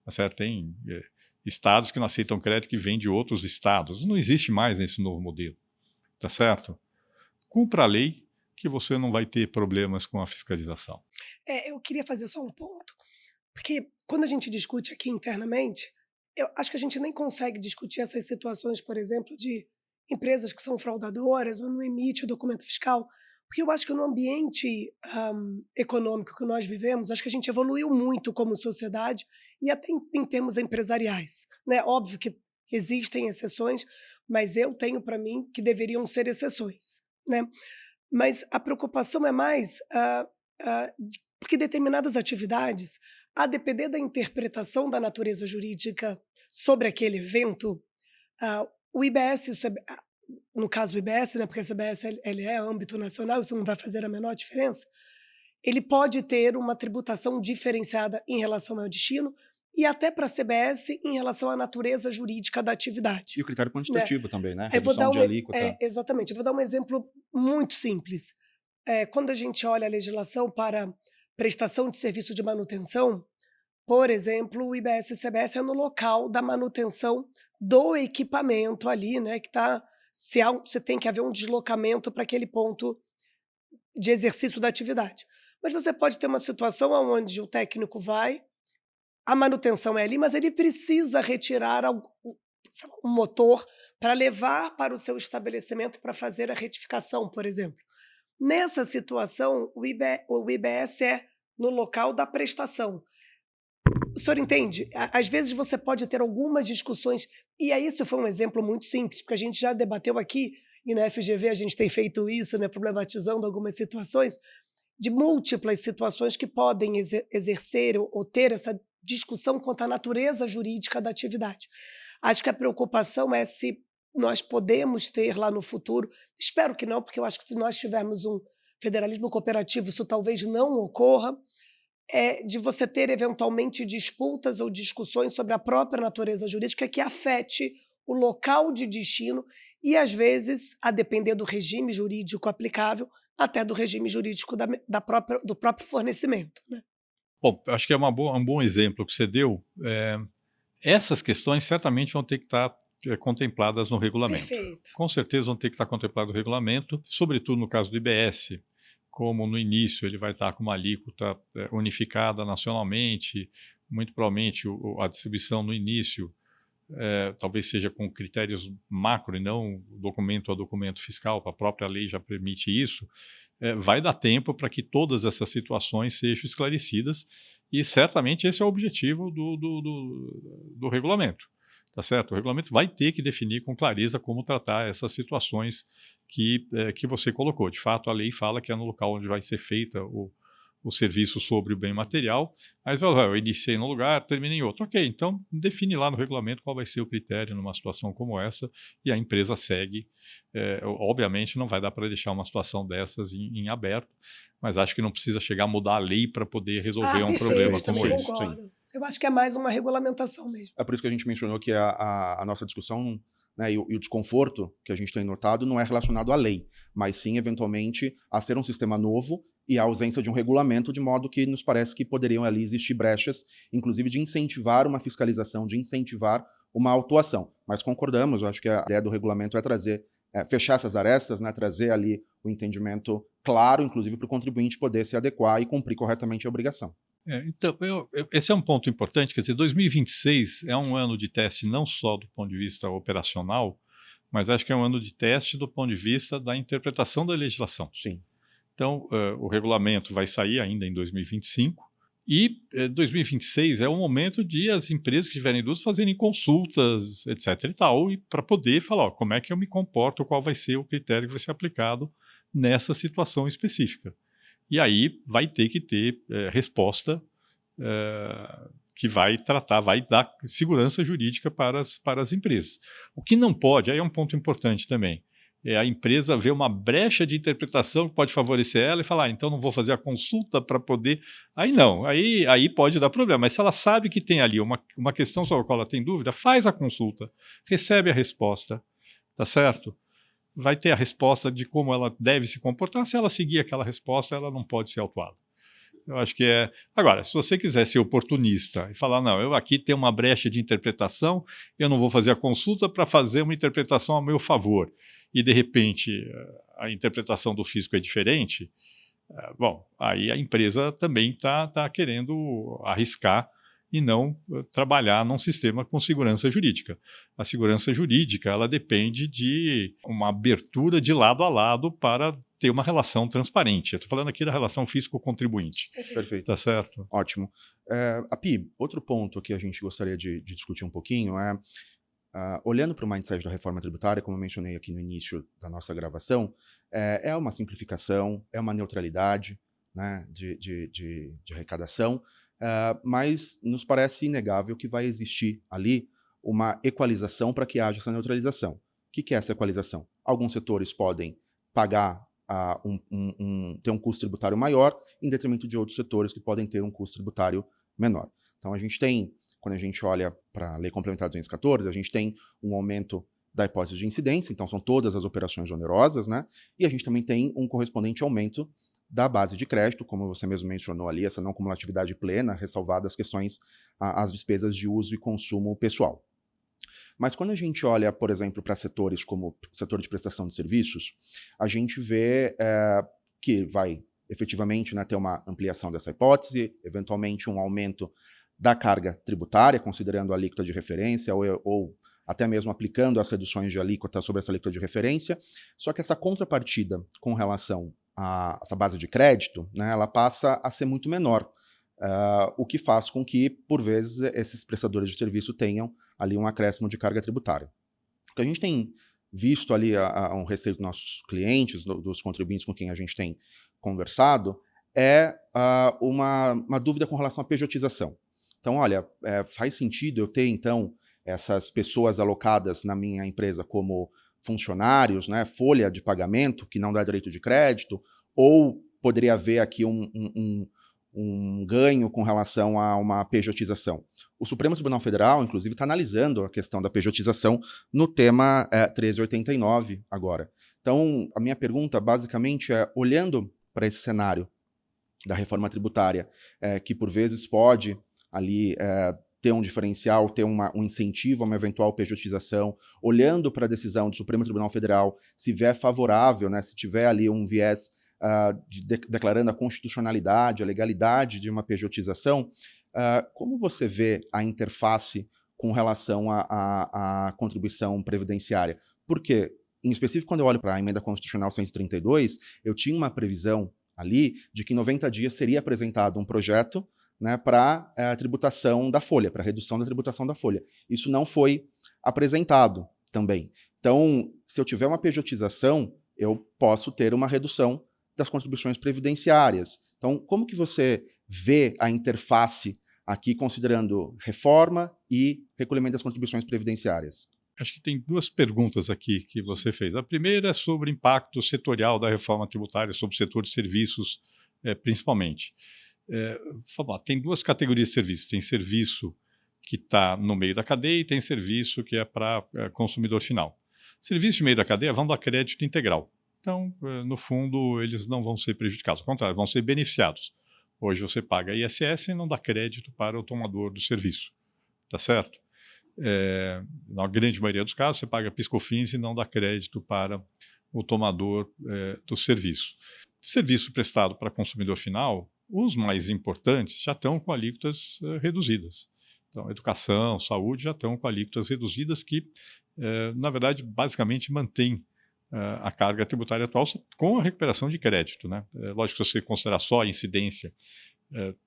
Tá certo? Tem estados que não aceitam crédito que vêm de outros estados. Não existe mais nesse novo modelo. Tá certo? Cumpra a lei que você não vai ter problemas com a fiscalização. Eu queria fazer só um ponto, porque quando a gente discute aqui internamente, eu acho que a gente nem consegue discutir essas situações, por exemplo, de empresas que são fraudadoras ou não emite o documento fiscal, porque eu acho que no ambiente econômico que nós vivemos, acho que a gente evoluiu muito como sociedade e até em termos empresariais, né? Óbvio que existem exceções, mas eu tenho para mim que deveriam ser exceções, né? Mas a preocupação é mais porque determinadas atividades, a depender da interpretação da natureza jurídica sobre aquele evento, o IBS, no caso o IBS, né, porque a CBS ele é âmbito nacional, isso não vai fazer a menor diferença, ele pode ter uma tributação diferenciada em relação ao destino e até para a CBS em relação à natureza jurídica da atividade. E o critério Né? quantitativo também, né? Eu vou Redução dar de alíquota. exatamente, eu vou dar um exemplo muito simples. Quando a gente olha a legislação para prestação de serviço de manutenção, por exemplo, o IBS e CBS é no local da manutenção do equipamento ali, né, que está se tem que haver um deslocamento para aquele ponto de exercício da atividade. Mas você pode ter uma situação onde o técnico vai, a manutenção é ali, mas ele precisa retirar sei lá, um motor para levar para o seu estabelecimento para fazer a retificação, por exemplo. Nessa situação, o IBS é no local da prestação. O senhor entende? Às vezes você pode ter algumas discussões, e aí isso foi um exemplo muito simples, porque a gente já debateu aqui, e na FGV a gente tem feito isso, né, problematizando algumas situações, de múltiplas situações que podem exercer ou ter essa discussão quanto à natureza jurídica da atividade. Acho que a preocupação é se nós podemos ter lá no futuro, espero que não, porque eu acho que se nós tivermos um federalismo cooperativo, isso talvez não ocorra, de você ter eventualmente disputas ou discussões sobre a própria natureza jurídica que afete o local de destino e, às vezes, a depender do regime jurídico aplicável, até do regime jurídico do próprio fornecimento. Né? Bom, acho que é um bom exemplo que você deu. Essas questões certamente vão ter que estar contempladas no regulamento. Perfeito. Com certeza vão ter que estar contempladas no regulamento, sobretudo no caso do IBS, como no início ele vai estar com uma alíquota unificada nacionalmente, muito provavelmente a distribuição no início talvez seja com critérios macro e não documento a documento fiscal, a própria lei já permite isso, vai dar tempo para que todas essas situações sejam esclarecidas e certamente esse é o objetivo do regulamento, tá certo? O regulamento vai ter que definir com clareza como tratar essas situações que você colocou. De fato, a lei fala que é no local onde vai ser feita o serviço sobre o bem material, mas eu iniciei num lugar, terminei em outro. Ok, então define lá no regulamento qual vai ser o critério numa situação como essa e a empresa segue. Obviamente não vai dar para deixar uma situação dessas em aberto, mas acho que não precisa chegar a mudar a lei para poder resolver um problema como também esse. concordo. Sim. Eu acho que é mais uma regulamentação mesmo. É por isso que a gente mencionou que a nossa discussão, né, e o desconforto que a gente tem notado não é relacionado à lei, mas sim, eventualmente, a ser um sistema novo e a ausência de um regulamento, de modo que nos parece que poderiam ali existir brechas, inclusive de incentivar uma fiscalização, de incentivar uma autuação. Mas concordamos, eu acho que a ideia do regulamento é trazer, fechar essas arestas, né, trazer ali o entendimento claro, inclusive para o contribuinte poder se adequar e cumprir corretamente a obrigação. Então, esse é um ponto importante, quer dizer, 2026 é um ano de teste não só do ponto de vista operacional, mas acho que é um ano de teste do ponto de vista da interpretação da legislação. Sim. Então, o regulamento vai sair ainda em 2025 e 2026 é o momento de as empresas que tiverem dúvidas fazerem consultas, etc. e tal, e para poder falar como é que eu me comporto, qual vai ser o critério que vai ser aplicado nessa situação específica. E aí vai ter que ter resposta que vai dar segurança jurídica para as empresas. O que não pode, aí é um ponto importante também, a empresa vê uma brecha de interpretação que pode favorecer ela e falar, então não vou fazer a consulta para poder... Aí não, aí pode dar problema. Mas se ela sabe que tem ali uma questão sobre a qual ela tem dúvida, faz a consulta, recebe a resposta, tá certo? Vai ter a resposta de como ela deve se comportar. Se ela seguir aquela resposta, ela não pode ser autuada. Eu acho que é... Agora, se você quiser ser oportunista e falar, não, eu aqui tenho uma brecha de interpretação, eu não vou fazer a consulta para fazer uma interpretação a meu favor, e de repente a interpretação do físico é diferente, bom, aí a empresa também está querendo arriscar e não trabalhar num sistema com segurança jurídica. A segurança jurídica, ela depende de uma abertura de lado a lado para ter uma relação transparente. Eu estou falando aqui da relação físico-contribuinte. Perfeito. Tá certo? Ótimo. Api, outro ponto que a gente gostaria de discutir um pouquinho é, olhando para o mindset da reforma tributária, como eu mencionei aqui no início da nossa gravação, é uma simplificação, é uma neutralidade, né, de arrecadação, mas nos parece inegável que vai existir ali uma equalização para que haja essa neutralização. O que é essa equalização? Alguns setores podem pagar, ter um custo tributário maior, em detrimento de outros setores que podem ter um custo tributário menor. Então a gente tem, quando a gente olha para a Lei Complementar 214, a gente tem um aumento da hipótese de incidência, então são todas as operações onerosas, né? E a gente também tem um correspondente aumento da base de crédito, como você mesmo mencionou ali, essa não cumulatividade plena, ressalvada as questões, as despesas de uso e consumo pessoal. Mas quando a gente olha, por exemplo, para setores como o setor de prestação de serviços, a gente vê que vai efetivamente, né, ter uma ampliação dessa hipótese, eventualmente um aumento da carga tributária, considerando a alíquota de referência ou até mesmo aplicando as reduções de alíquota sobre essa alíquota de referência. Só que essa contrapartida com relação a essa base de crédito, né, ela passa a ser muito menor, o que faz com que, por vezes, esses prestadores de serviço tenham ali um acréscimo de carga tributária. O que a gente tem visto ali um receio dos nossos clientes, dos contribuintes com quem a gente tem conversado, é uma dúvida com relação à pejotização. Então, olha, faz sentido eu ter, então, essas pessoas alocadas na minha empresa como funcionários, né, folha de pagamento, que não dá direito de crédito, ou poderia haver aqui um ganho com relação a uma pejotização. O Supremo Tribunal Federal, inclusive, está analisando a questão da pejotização no tema 1389 agora. Então, a minha pergunta, basicamente, é, olhando para esse cenário da reforma tributária, que por vezes pode ali ter um diferencial, ter um incentivo a uma eventual pejotização, olhando para a decisão do Supremo Tribunal Federal, se vier favorável, né, se tiver ali um viés declarando a constitucionalidade, a legalidade de uma pejotização, como você vê a interface com relação à contribuição previdenciária? Porque, em específico, quando eu olho para a emenda constitucional 132, eu tinha uma previsão ali de que em 90 dias seria apresentado um projeto, né, para a tributação da folha, para a redução da tributação da folha. Isso não foi apresentado também. Então, se eu tiver uma pejotização, eu posso ter uma redução das contribuições previdenciárias. Então, como que você vê a interface aqui, considerando reforma e recolhimento das contribuições previdenciárias? Acho que tem duas perguntas aqui que você fez. A primeira é sobre o impacto setorial da reforma tributária sobre o setor de serviços, principalmente. Tem duas categorias de serviço. Tem serviço que está no meio da cadeia e tem serviço que é para consumidor final. Serviços de meio da cadeia vão dar crédito integral. Então, no fundo, eles não vão ser prejudicados. Ao contrário, vão ser beneficiados. Hoje você paga ISS e não dá crédito para o tomador do serviço. Tá certo? Na grande maioria dos casos, você paga PIS/COFINS e não dá crédito para o tomador do serviço. Serviço prestado para consumidor final, os mais importantes já estão com alíquotas reduzidas. Então, educação, saúde já estão com alíquotas reduzidas que, na verdade, basicamente mantêm a carga tributária atual com a recuperação de crédito, né? Lógico que se você considerar só a incidência,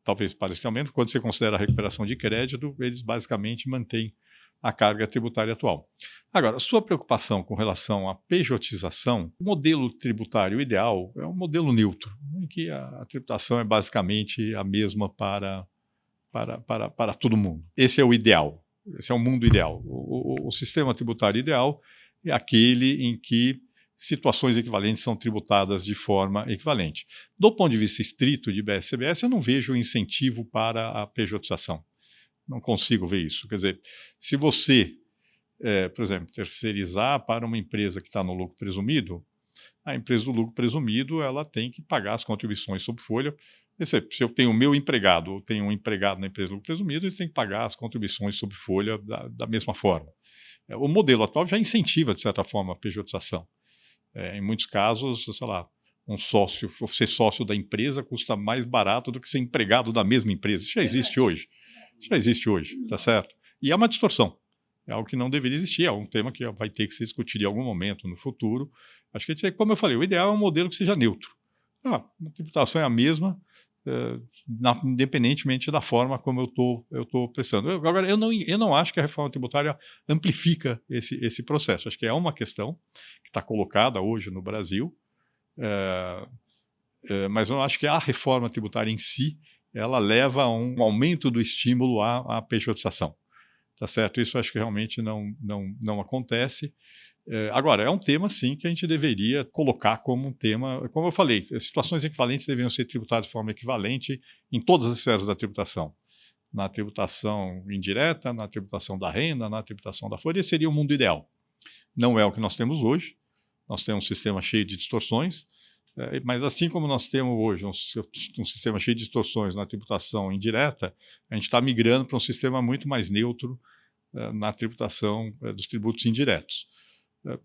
talvez pareça que aumenta. Quando você considera a recuperação de crédito, eles basicamente mantêm a carga tributária atual. Agora, sua preocupação com relação à pejotização, o modelo tributário ideal é um modelo neutro, em que a tributação é basicamente a mesma para todo mundo. Esse é o ideal, esse é o mundo ideal. O sistema tributário ideal é aquele em que situações equivalentes são tributadas de forma equivalente. Do ponto de vista estrito de IBS-CBS, eu não vejo incentivo para a pejotização. Não consigo ver isso. Quer dizer, se você, por exemplo, terceirizar para uma empresa que está no lucro presumido, a empresa do lucro presumido ela tem que pagar as contribuições sob folha. Se eu tenho o meu empregado, ou tenho um empregado na empresa do lucro presumido, ele tem que pagar as contribuições sob folha da mesma forma. O modelo atual já incentiva, de certa forma, a pejotização. Em muitos casos, sei lá, ser sócio da empresa custa mais barato do que ser empregado da mesma empresa. Isso já existe hoje. Isso já existe hoje, tá certo? E é uma distorção. É algo que não deveria existir, é um tema que vai ter que ser discutido em algum momento no futuro. Acho que, como eu falei, o ideal é um modelo que seja neutro. A tributação é a mesma, independentemente da forma como eu estou prestando. Agora, eu não acho que a reforma tributária amplifica esse processo. Acho que é uma questão que está colocada hoje no Brasil, mas eu não acho que a reforma tributária em si ela leva a um aumento do estímulo à pejotização. Tá certo? Isso acho que realmente não acontece. Agora, é um tema, sim, que a gente deveria colocar como um tema, como eu falei, as situações equivalentes deveriam ser tributadas de forma equivalente em todas as esferas da tributação. Na tributação indireta, na tributação da renda, na tributação da folha, esse seria o mundo ideal. Não é o que nós temos hoje. Nós temos um sistema cheio de distorções, mas assim como nós temos hoje um sistema cheio de distorções na tributação indireta, a gente está migrando para um sistema muito mais neutro na tributação dos tributos indiretos.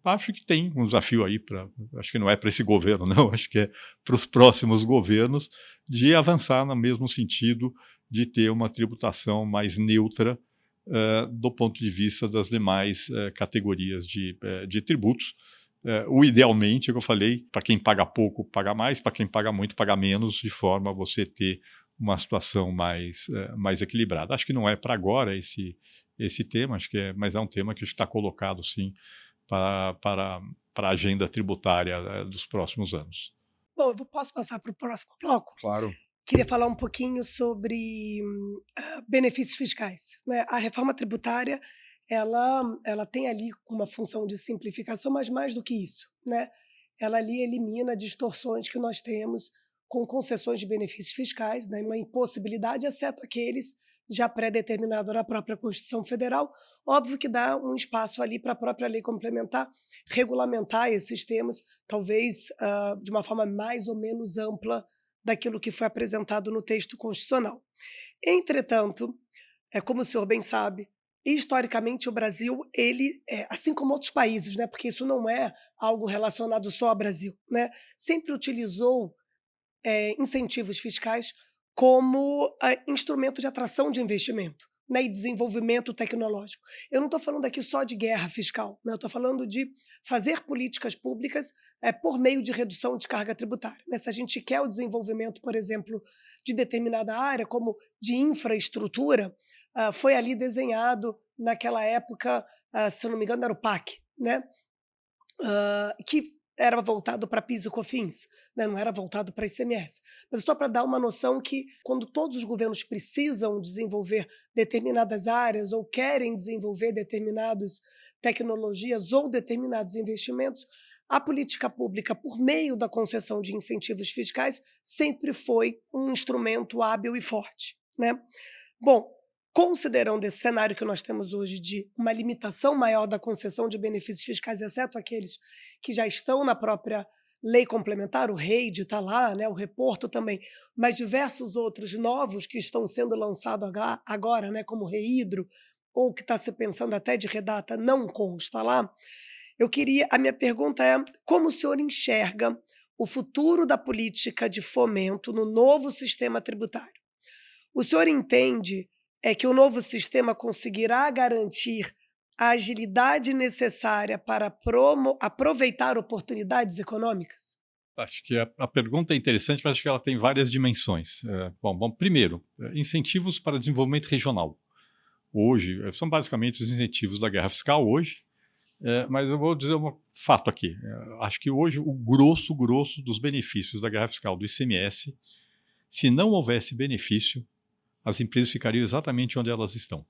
Acho que tem um desafio aí, acho que não é para esse governo, não, acho que é para os próximos governos, de avançar no mesmo sentido de ter uma tributação mais neutra do ponto de vista das demais categorias de tributos. O idealmente, é o que eu falei, para quem paga pouco, paga mais, para quem paga muito, paga menos, de forma a você ter uma situação mais equilibrada. Acho que não é para agora esse tema, mas é um tema que está colocado, sim, para a agenda tributária dos próximos anos. Bom, eu posso passar para o próximo bloco? Claro. Queria falar um pouquinho sobre benefícios fiscais, né? A reforma tributária, ela tem ali uma função de simplificação, mas mais do que isso, né? Ela ali elimina distorções que nós temos com concessões de benefícios fiscais, né? Uma impossibilidade, exceto aqueles já pré-determinados na própria Constituição Federal. Óbvio que dá um espaço ali para a própria lei complementar, regulamentar esses temas, talvez de uma forma mais ou menos ampla daquilo que foi apresentado no texto constitucional. Entretanto, como o senhor bem sabe, historicamente o Brasil, ele, assim como outros países, né, porque isso não é algo relacionado só ao Brasil, né, sempre utilizou incentivos fiscais como instrumento de atração de investimento, né, e desenvolvimento tecnológico. Eu não estou falando aqui só de guerra fiscal, né, eu estou falando de fazer políticas públicas por meio de redução de carga tributária. Né? Se a gente quer o desenvolvimento, por exemplo, de determinada área, como de infraestrutura, foi ali desenhado, naquela época, se eu não me engano, era o PAC, né? Que era voltado para PIS e COFINS, né, não era voltado para ICMS. Mas só para dar uma noção que, quando todos os governos precisam desenvolver determinadas áreas ou querem desenvolver determinadas tecnologias ou determinados investimentos, a política pública, por meio da concessão de incentivos fiscais, sempre foi um instrumento hábil e forte, né? Bom, considerando esse cenário que nós temos hoje de uma limitação maior da concessão de benefícios fiscais, exceto aqueles que já estão na própria lei complementar, o REID está lá, né, o reporto também, mas diversos outros novos que estão sendo lançados agora, né, como o REIDRO, ou que está se pensando até de redata, não consta lá. A minha pergunta é, como o senhor enxerga o futuro da política de fomento no novo sistema tributário? O senhor entende que o novo sistema conseguirá garantir a agilidade necessária para aproveitar oportunidades econômicas? Acho que a pergunta é interessante, mas acho que ela tem várias dimensões. Bom, primeiro, incentivos para desenvolvimento regional. Hoje, são basicamente os incentivos da guerra fiscal hoje, mas eu vou dizer um fato aqui. Acho que hoje o grosso dos benefícios da guerra fiscal do ICMS, se não houvesse benefício, as empresas ficariam exatamente onde elas estão.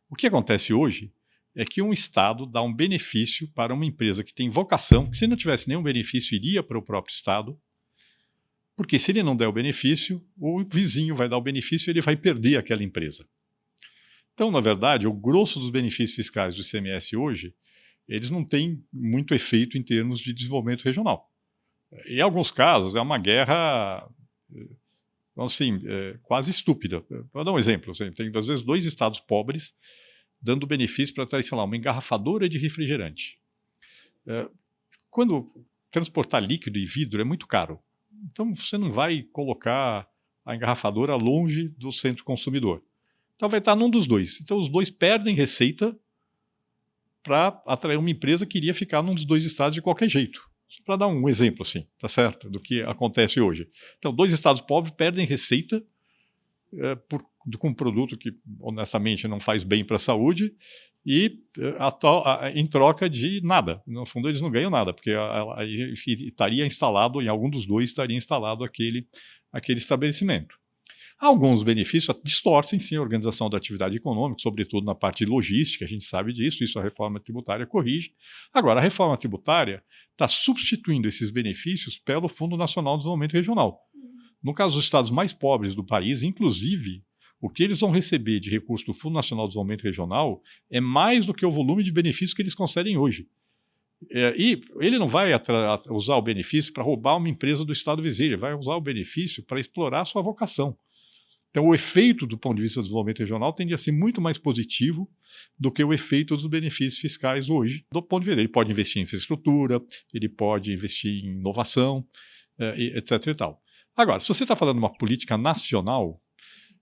O que acontece hoje é que um Estado dá um benefício para uma empresa que tem vocação, que se não tivesse nenhum benefício iria para o próprio Estado, porque se ele não der o benefício, o vizinho vai dar o benefício e ele vai perder aquela empresa. Então, na verdade, o grosso dos benefícios fiscais do ICMS hoje, eles não têm muito efeito em termos de desenvolvimento regional. Em alguns casos, é uma guerra assim, quase estúpida. Vou dar um exemplo. Tem, às vezes, 2 estados pobres dando benefício para trazer, sei lá, uma engarrafadora de refrigerante. Quando transportar líquido e vidro é muito caro. Então, você não vai colocar a engarrafadora longe do centro consumidor. Então, vai estar num dos dois. Então, os dois perdem receita para atrair uma empresa que iria ficar num dos 2 estados de qualquer jeito. Para dar um exemplo, assim, tá certo? Do que acontece hoje. Então, 2 estados pobres perdem receita com um produto que, honestamente, não faz bem para a saúde e em troca de nada. No fundo, eles não ganham nada, porque estaria instalado, em algum dos 2, estaria instalado aquele estabelecimento. Alguns benefícios distorcem, sim, a organização da atividade econômica, sobretudo na parte de logística, a gente sabe disso, isso a reforma tributária corrige. Agora, a reforma tributária está substituindo esses benefícios pelo Fundo Nacional de Desenvolvimento Regional. No caso dos estados mais pobres do país, inclusive, o que eles vão receber de recurso do Fundo Nacional de Desenvolvimento Regional é mais do que o volume de benefícios que eles concedem hoje. E ele não vai usar o benefício para roubar uma empresa do estado vizinho, ele vai usar o benefício para explorar a sua vocação. Então, o efeito do ponto de vista do desenvolvimento regional tende a ser muito mais positivo do que o efeito dos benefícios fiscais hoje, do ponto de vista. Ele pode investir em infraestrutura, ele pode investir em inovação, etc. e tal. Agora, se você está falando de uma política nacional,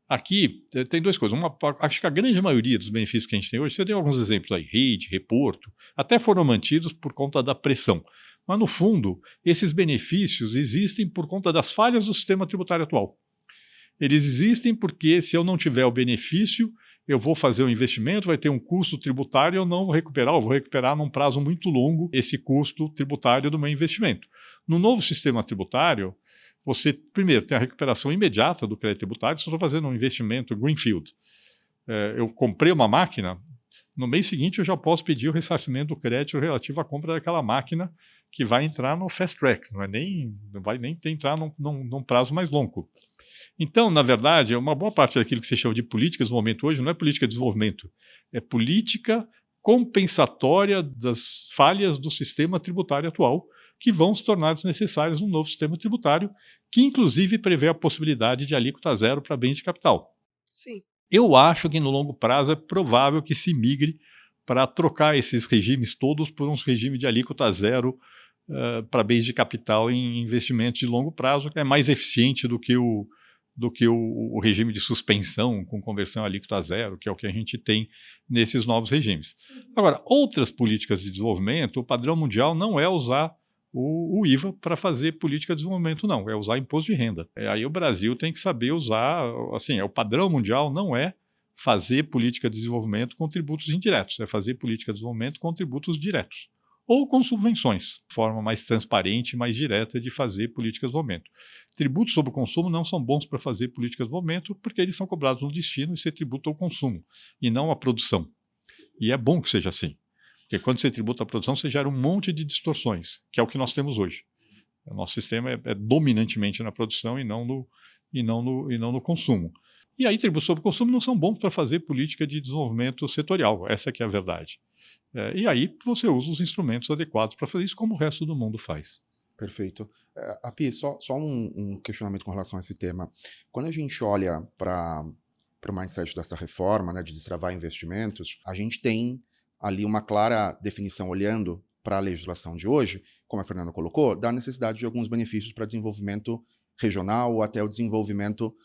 aqui tem 2 coisas. Acho que a grande maioria dos benefícios que a gente tem hoje, você deu alguns exemplos aí, rede, reporto, até foram mantidos por conta da pressão. Mas, no fundo, esses benefícios existem por conta das falhas do sistema tributário atual. Eles existem porque, se eu não tiver o benefício, eu vou fazer o investimento, vai ter um custo tributário, eu não vou recuperar, eu vou recuperar num prazo muito longo esse custo tributário do meu investimento. No novo sistema tributário, você, primeiro, tem a recuperação imediata do crédito tributário, se eu estou fazendo um investimento greenfield. Eu comprei uma máquina, no mês seguinte eu já posso pedir o ressarcimento do crédito relativo à compra daquela máquina que vai entrar no fast track, não vai nem entrar num prazo mais longo. Então, na verdade, uma boa parte daquilo que você chama de política de desenvolvimento hoje não é política de desenvolvimento, é política compensatória das falhas do sistema tributário atual, que vão se tornar desnecessárias no novo sistema tributário, que inclusive prevê a possibilidade de alíquota zero para bens de capital. Sim. Eu acho que no longo prazo é provável que se migre para trocar esses regimes todos por uns regimes de alíquota zero para bens de capital em investimentos de longo prazo, que é mais eficiente do que o regime de suspensão com conversão alíquota zero, que é o que a gente tem nesses novos regimes. Agora, outras políticas de desenvolvimento, o padrão mundial não é usar o IVA para fazer política de desenvolvimento, não, é usar imposto de renda. Aí o Brasil tem que saber usar, assim, o padrão mundial não é fazer política de desenvolvimento com tributos indiretos, é fazer política de desenvolvimento com tributos diretos. Ou com subvenções, forma mais transparente e mais direta de fazer políticas de desenvolvimento. Tributos sobre o consumo não são bons para fazer políticas de desenvolvimento porque eles são cobrados no destino e você tributa o consumo, e não a produção. E é bom que seja assim, porque quando você tributa a produção, você gera um monte de distorções, que é o que nós temos hoje. O nosso sistema é dominantemente na produção e não no consumo. E aí, tributos sobre o consumo não são bons para fazer política de desenvolvimento setorial, essa que é a verdade. E aí você usa os instrumentos adequados para fazer isso, como o resto do mundo faz. Perfeito. Api, só um questionamento com relação a esse tema. Quando a gente olha para o mindset dessa reforma, né, de destravar investimentos, a gente tem ali uma clara definição, olhando para a legislação de hoje, como a Fernanda colocou, da necessidade de alguns benefícios para desenvolvimento regional ou até o desenvolvimento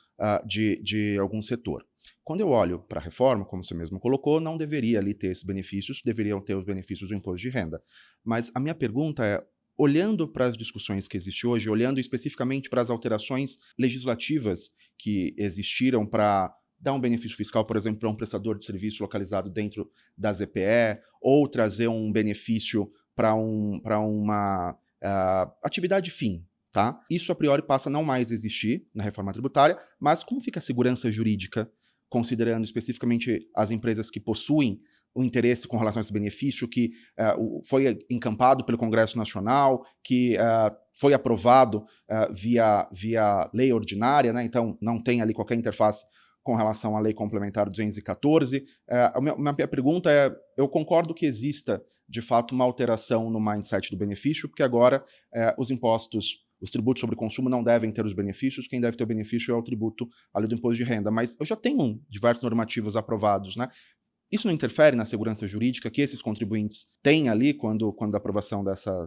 de algum setor. Quando eu olho para a reforma, como você mesmo colocou, não deveria ali ter esses benefícios, deveriam ter os benefícios do imposto de renda. Mas a minha pergunta é, olhando para as discussões que existem hoje, olhando especificamente para as alterações legislativas que existiram para dar um benefício fiscal, por exemplo, para um prestador de serviço localizado dentro da ZPE, ou trazer um benefício para uma atividade fim, tá? Isso, a priori, passa a não mais existir na reforma tributária, mas como fica a segurança jurídica, considerando especificamente as empresas que possuem o interesse com relação a esse benefício que foi encampado pelo Congresso Nacional, que foi aprovado via lei ordinária, né? Então não tem ali qualquer interface com relação à Lei Complementar 214. A minha pergunta é, eu concordo que exista, de fato, uma alteração no mindset do benefício, porque agora os impostos, os tributos sobre consumo não devem ter os benefícios, quem deve ter o benefício é o tributo ali do imposto de renda. Mas eu já tenho diversos normativos aprovados, né? Isso não interfere na segurança jurídica que esses contribuintes têm ali quando da aprovação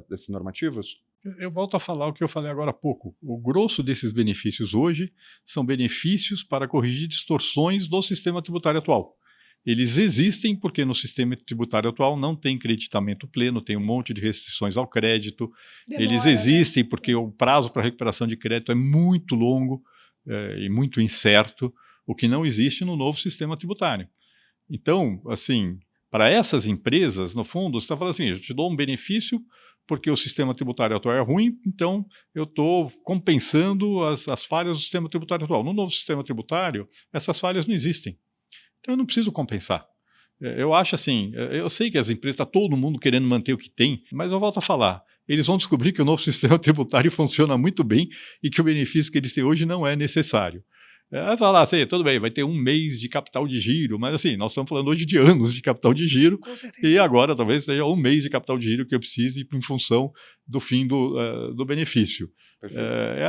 desses normativos? Eu volto a falar o que eu falei agora há pouco. O grosso desses benefícios hoje são benefícios para corrigir distorções do sistema tributário atual. Eles existem porque no sistema tributário atual não tem creditamento pleno, tem um monte de restrições ao crédito. Eles Demora, né? existem porque o prazo para recuperação de crédito é muito longo e muito incerto, o que não existe no novo sistema tributário. Então, assim, para essas empresas, no fundo, você está falando assim, eu te dou um benefício porque o sistema tributário atual é ruim, então eu estou compensando as falhas do sistema tributário atual. No novo sistema tributário, essas falhas não existem. Então eu não preciso compensar. Eu acho assim, eu sei que as empresas, está todo mundo querendo manter o que tem, mas eu volto a falar, eles vão descobrir que o novo sistema tributário funciona muito bem e que o benefício que eles têm hoje não é necessário. Vai falar assim, tudo bem, vai ter um mês de capital de giro, mas assim, nós estamos falando hoje de anos de capital de giro, Com certeza. e agora talvez seja um mês de capital de giro que eu precise em função do fim do benefício.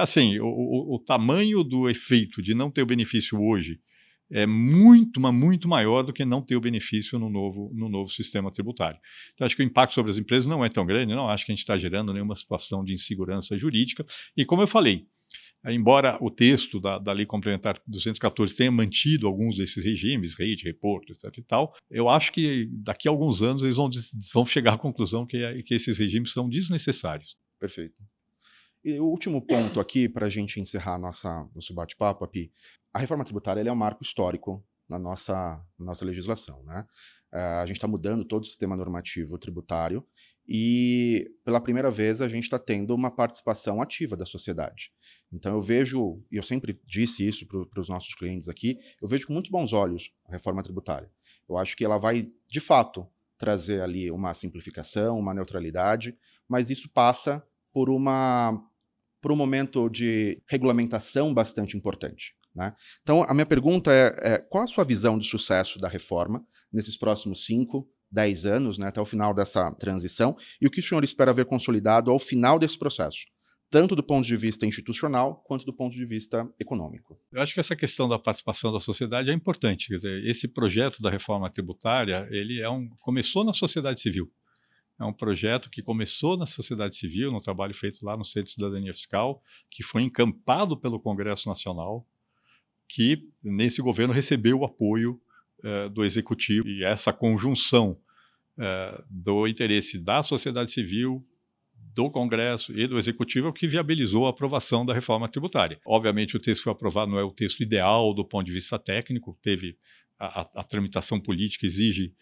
Assim, o tamanho do efeito de não ter o benefício hoje é muito, mas muito maior do que não ter o benefício no novo sistema tributário. Então, acho que o impacto sobre as empresas não é tão grande, não acho que a gente está gerando nenhuma situação de insegurança jurídica, e como eu falei, embora o texto da Lei Complementar 214 tenha mantido alguns desses regimes, rede, reporto, etc. e tal, eu acho que daqui a alguns anos eles vão chegar à conclusão que esses regimes são desnecessários. Perfeito. E o último ponto aqui, para a gente encerrar nosso bate-papo, Api, a reforma tributária é um marco histórico na nossa legislação, né? A gente está mudando todo o sistema normativo tributário e, pela primeira vez, a gente está tendo uma participação ativa da sociedade. Então eu vejo, e eu sempre disse isso para os nossos clientes aqui, eu vejo com muito bons olhos a reforma tributária. Eu acho que ela vai, de fato, trazer ali uma simplificação, uma neutralidade, mas isso passa por um momento de regulamentação bastante importante, né? Então, a minha pergunta qual a sua visão de sucesso da reforma nesses próximos 5, 10 anos, né, até o final dessa transição, e o que o senhor espera ver consolidado ao final desse processo, tanto do ponto de vista institucional, quanto do ponto de vista econômico? Eu acho que essa questão da participação da sociedade é importante. Quer dizer, esse projeto da reforma tributária, ele começou na sociedade civil. É um projeto que começou na sociedade civil, no trabalho feito lá no Centro de Cidadania Fiscal, que foi encampado pelo Congresso Nacional, que nesse governo recebeu o apoio do Executivo. E essa conjunção do interesse da sociedade civil, do Congresso e do Executivo é o que viabilizou a aprovação da reforma tributária. Obviamente o texto que foi aprovado não é o texto ideal do ponto de vista técnico, teve a tramitação política exige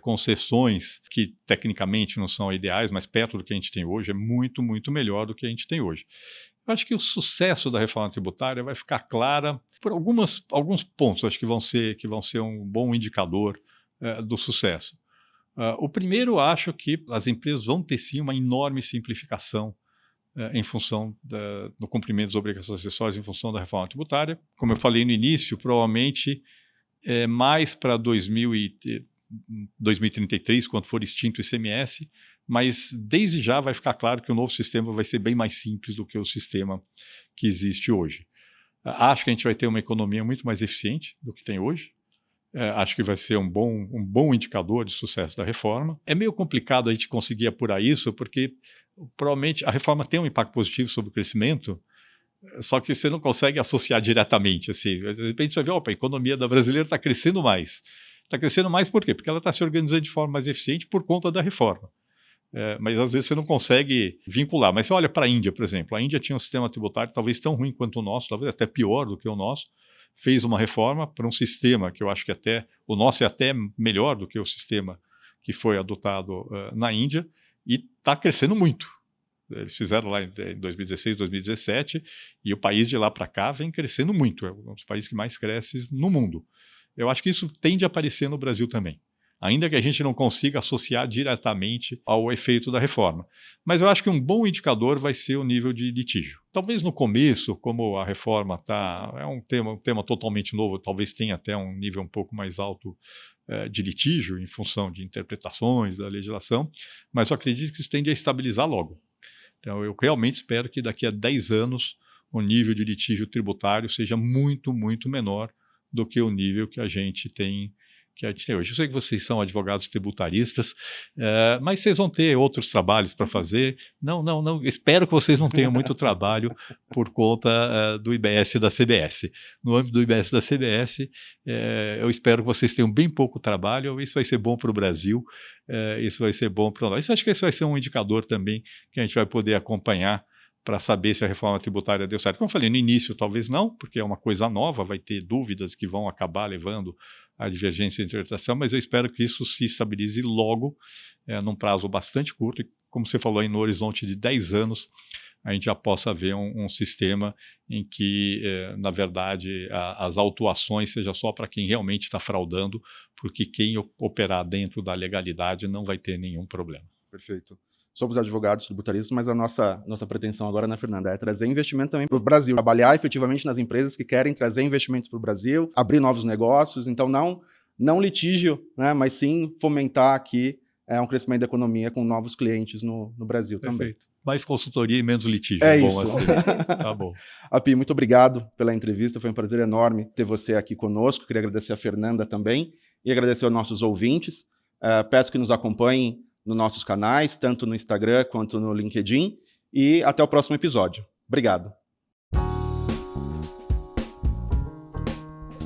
concessões que tecnicamente não são ideais, mas perto do que a gente tem hoje é muito, muito melhor do que a gente tem hoje. Eu acho que o sucesso da reforma tributária vai ficar clara por alguns pontos, acho que vão ser um bom indicador do sucesso. O primeiro, acho que as empresas vão ter sim uma enorme simplificação em função do cumprimento das obrigações acessórias, em função da reforma tributária. Como eu falei no início, provavelmente mais para 2033, quando for extinto o ICMS, mas desde já vai ficar claro que o novo sistema vai ser bem mais simples do que o sistema que existe hoje. Acho que a gente vai ter uma economia muito mais eficiente do que tem hoje. Acho que vai ser um bom indicador de sucesso da reforma. É meio complicado a gente conseguir apurar isso, porque provavelmente a reforma tem um impacto positivo sobre o crescimento, só que você não consegue associar diretamente. Assim. De repente você vai ver, a economia da brasileira está crescendo mais. Está crescendo mais por quê? Porque ela está se organizando de forma mais eficiente por conta da reforma. Mas às vezes você não consegue vincular. Mas você olha para a Índia, por exemplo. A Índia tinha um sistema tributário talvez tão ruim quanto o nosso, talvez até pior do que o nosso. Fez uma reforma para um sistema que eu acho que o nosso é até melhor do que o sistema que foi adotado na Índia e está crescendo muito. Eles fizeram lá em 2016, 2017 e o país de lá para cá vem crescendo muito. É um dos países que mais cresce no mundo. Eu acho que isso tende a aparecer no Brasil também. ainda que a gente não consiga associar diretamente ao efeito da reforma. Mas eu acho que um bom indicador vai ser o nível de litígio. Talvez no começo, como a reforma é um tema totalmente novo, talvez tenha até um nível um pouco mais alto de litígio, em função de interpretações da legislação, mas eu acredito que isso tende a estabilizar logo. Então, eu realmente espero que daqui a 10 anos o nível de litígio tributário seja muito, muito menor do que o nível que a gente tem hoje. Eu sei que vocês são advogados tributaristas, mas vocês vão ter outros trabalhos para fazer. Não, espero que vocês não tenham muito trabalho por conta do IBS e da CBS. No âmbito do IBS e da CBS, eu espero que vocês tenham bem pouco trabalho. Isso vai ser bom para o Brasil, isso vai ser bom para nós. Acho que esse vai ser um indicador também que a gente vai poder acompanhar para saber se a reforma tributária deu certo. Como eu falei, no início talvez não, porque é uma coisa nova, vai ter dúvidas que vão acabar levando à divergência de interpretação, mas eu espero que isso se estabilize logo, num prazo bastante curto, e como você falou aí, no horizonte de 10 anos, a gente já possa ver um sistema em que, na verdade, as autuações seja só para quem realmente está fraudando, porque quem operar dentro da legalidade não vai ter nenhum problema. Perfeito. Somos advogados tributaristas, mas a nossa pretensão agora, né, Fernanda, é trazer investimento também para o Brasil, trabalhar efetivamente nas empresas que querem trazer investimentos para o Brasil, abrir novos negócios, então não litígio, né, mas sim fomentar aqui um crescimento da economia com novos clientes no Brasil. Perfeito. Também. Mais consultoria e menos litígio. É bom, isso. assim. Tá bom. Api, muito obrigado pela entrevista, foi um prazer enorme ter você aqui conosco, queria agradecer a Fernanda também e agradecer aos nossos ouvintes, peço que nos acompanhem nos nossos canais, tanto no Instagram quanto no LinkedIn, e até o próximo episódio. Obrigado.